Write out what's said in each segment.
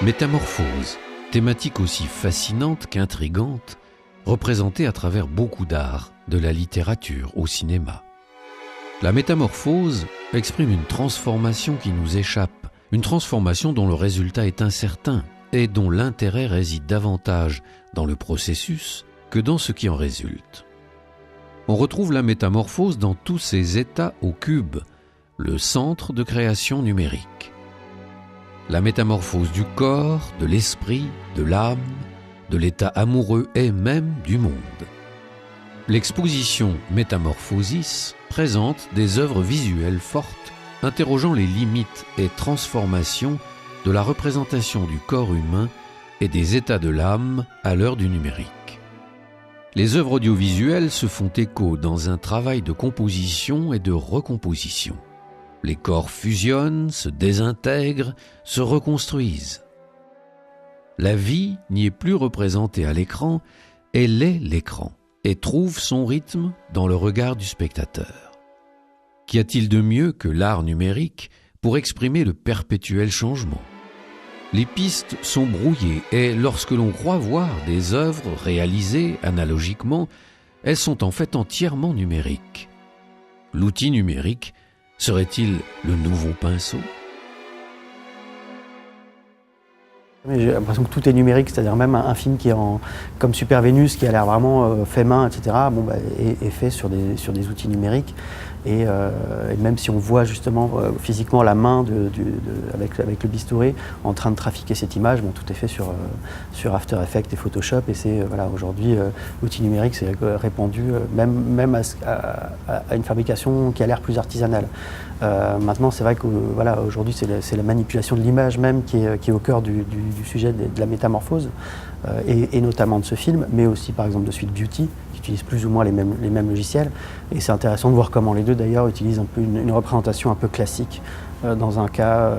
Métamorphose, thématique aussi fascinante qu'intrigante, représentée à travers beaucoup d'art, de la littérature au cinéma. La métamorphose exprime une transformation qui nous échappe, une transformation dont le résultat est incertain et dont l'intérêt réside davantage dans le processus que dans ce qui en résulte. On retrouve la métamorphose dans tous ses états au cube, le centre de création numérique. La métamorphose du corps, de l'esprit, de l'âme, de l'état amoureux et même du monde. L'exposition Métamorphosis présente des œuvres visuelles fortes, interrogeant les limites et transformations de la représentation du corps humain et des états de l'âme à l'heure du numérique. Les œuvres audiovisuelles se font écho dans un travail de composition et de recomposition. Les corps fusionnent, se désintègrent, se reconstruisent. La vie n'y est plus représentée à l'écran, elle est l'écran et trouve son rythme dans le regard du spectateur. Qu'y a-t-il de mieux que l'art numérique pour exprimer le perpétuel changement ? Les pistes sont brouillées et lorsque l'on croit voir des œuvres réalisées analogiquement, elles sont en fait entièrement numériques. L'outil numérique serait-il le nouveau pinceau ? J'ai l'impression que tout est numérique, c'est-à-dire même un film qui est comme Super Vénus, qui a l'air vraiment fait main, etc., est fait sur des outils numériques. Et même si on voit justement physiquement la main avec le bistouri en train de trafiquer cette image, tout est fait sur After Effects et Photoshop. Et c'est aujourd'hui l'outil numérique s'est répandu même à une fabrication qui a l'air plus artisanale. Maintenant, c'est vrai que aujourd'hui, c'est la manipulation de l'image même qui est au cœur du sujet de la métamorphose, et notamment de ce film, mais aussi par exemple de Sweet Beauty, qui utilise plus ou moins les mêmes logiciels. Et c'est intéressant de voir comment les deux d'ailleurs utilisent un peu une représentation un peu classique. Dans un cas,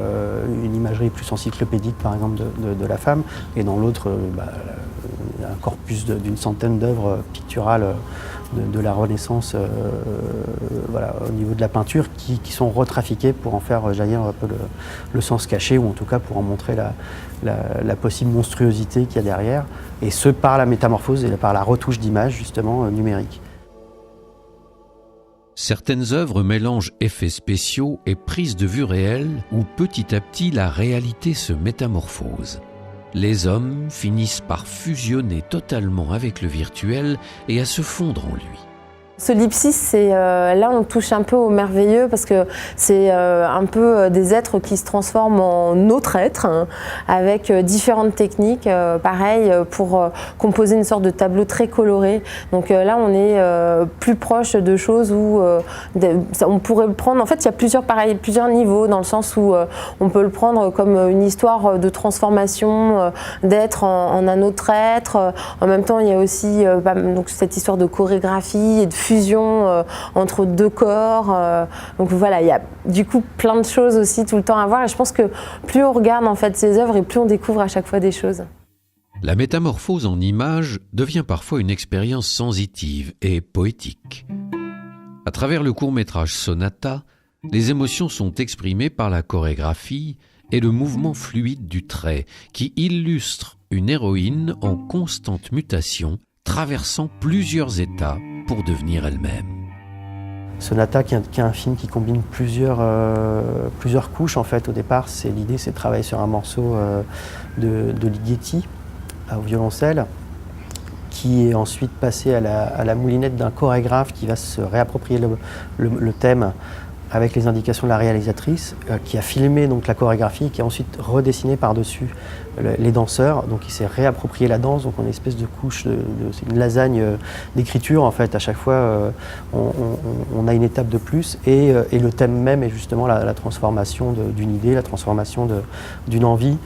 une imagerie plus encyclopédique par exemple de la femme, et dans l'autre, un corpus d'une centaine d'œuvres picturales de la Renaissance au niveau de la peinture qui sont retrafiquées pour en faire jaillir un peu le sens caché, ou en tout cas pour en montrer la possible monstruosité qu'il y a derrière, et ce par la métamorphose et par la retouche d'image justement numérique. Certaines œuvres mélangent effets spéciaux et prises de vue réelles où petit à petit la réalité se métamorphose. Les hommes finissent par fusionner totalement avec le virtuel et à se fondre en lui. Solipsis, là on touche un peu au merveilleux, parce que c'est un peu des êtres qui se transforment en autres êtres, avec différentes techniques, pareil, pour composer une sorte de tableau très coloré. Donc là on est plus proche de choses où on pourrait le prendre, en fait il y a plusieurs niveaux, dans le sens où on peut le prendre comme une histoire de transformation d'être en un autre être. En même temps il y a aussi donc cette histoire de chorégraphie et de fusion entre deux corps. Donc voilà, il y a du coup plein de choses aussi tout le temps à voir, et je pense que plus on regarde en fait ces œuvres et plus on découvre à chaque fois des choses. La métamorphose en images devient parfois une expérience sensitive et poétique. À travers le court-métrage Sonata, les émotions sont exprimées par la chorégraphie et le mouvement fluide du trait qui illustre une héroïne en constante mutation, traversant plusieurs états pour devenir elle-même. Sonata, qui est un film qui combine plusieurs couches en fait. Au départ, l'idée c'est de travailler sur un morceau de Ligeti au violoncelle, qui est ensuite passé à la moulinette d'un chorégraphe qui va se réapproprier le thème avec les indications de la réalisatrice, qui a filmé donc la chorégraphie et qui a ensuite redessiné par-dessus les danseurs. Donc il s'est réapproprié la danse, donc on a une espèce de couche, c'est une lasagne d'écriture en fait. À chaque fois, on a une étape de plus, et le thème même est justement la transformation d'une idée, la transformation d'une envie.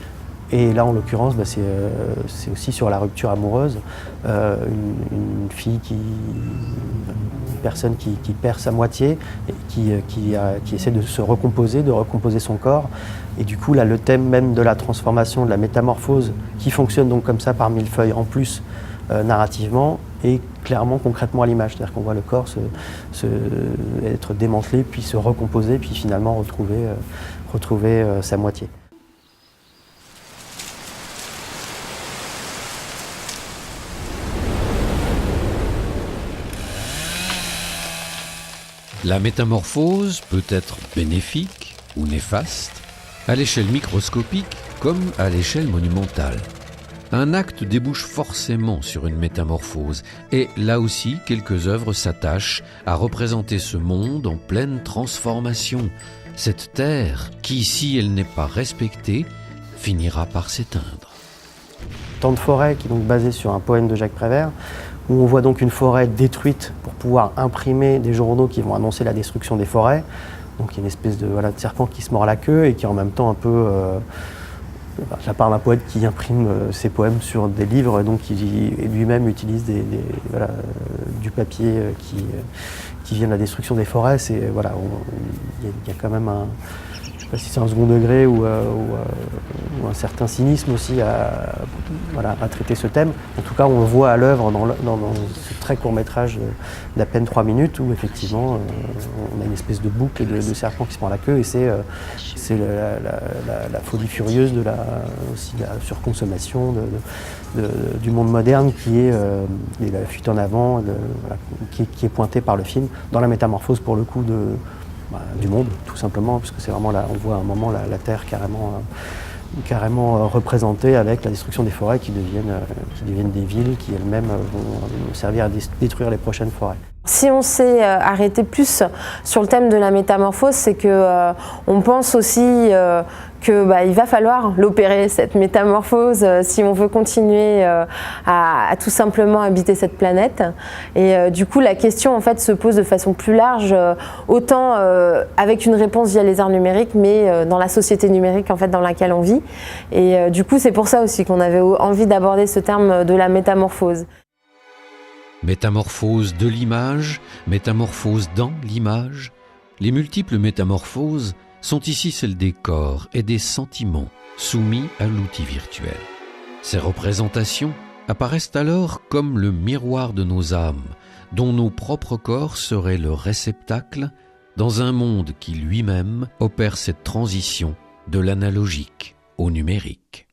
Et là, en l'occurrence, c'est aussi sur la rupture amoureuse. Une fille une personne qui perd sa moitié et qui essaie de se recomposer, de recomposer son corps. Et du coup, là, le thème même de la transformation, de la métamorphose, qui fonctionne donc comme ça par millefeuille en plus narrativement, et clairement, concrètement à l'image. C'est-à-dire qu'on voit le corps être démantelé, puis se recomposer, puis finalement retrouver sa moitié. La métamorphose peut être bénéfique ou néfaste, à l'échelle microscopique comme à l'échelle monumentale. Un acte débouche forcément sur une métamorphose, et là aussi quelques œuvres s'attachent à représenter ce monde en pleine transformation, cette terre qui, si elle n'est pas respectée, finira par s'éteindre. Temps de forêt, qui est donc basé sur un poème de Jacques Prévert, où on voit donc une forêt détruite pour pouvoir imprimer des journaux qui vont annoncer la destruction des forêts. Donc il y a une espèce de serpent qui se mord la queue et qui est en même temps un peu... la part d'un poète qui imprime ses poèmes sur des livres, donc qui lui-même utilise du papier qui vient de la destruction des forêts. Il y a quand même un... Je ne sais pas si c'est un second degré ou un certain cynisme aussi à traiter ce thème. En tout cas, on le voit à l'œuvre dans ce très court métrage d'à peine 3 minutes où effectivement on a une espèce de boucle de serpent qui se prend la queue et c'est la folie furieuse de la surconsommation du monde moderne qui est la fuite en avant, qui est pointée par le film dans la métamorphose pour le coup du monde, tout simplement, parce que c'est vraiment là, on voit à un moment la Terre carrément représentée avec la destruction des forêts qui deviennent des villes qui elles-mêmes vont servir à détruire les prochaines forêts. Si on s'est arrêté plus sur le thème de la métamorphose, c'est que on pense aussi qu'il va falloir l'opérer, cette métamorphose, si on veut continuer à tout simplement habiter cette planète. Et du coup, la question en fait se pose de façon plus large, autant avec une réponse via les arts numériques, mais dans la société numérique en fait dans laquelle on vit. Et du coup, c'est pour ça aussi qu'on avait envie d'aborder ce terme de la métamorphose. Métamorphose de l'image, métamorphose dans l'image. Les multiples métamorphoses sont ici celles des corps et des sentiments soumis à l'outil virtuel. Ces représentations apparaissent alors comme le miroir de nos âmes, dont nos propres corps seraient le réceptacle dans un monde qui lui-même opère cette transition de l'analogique au numérique.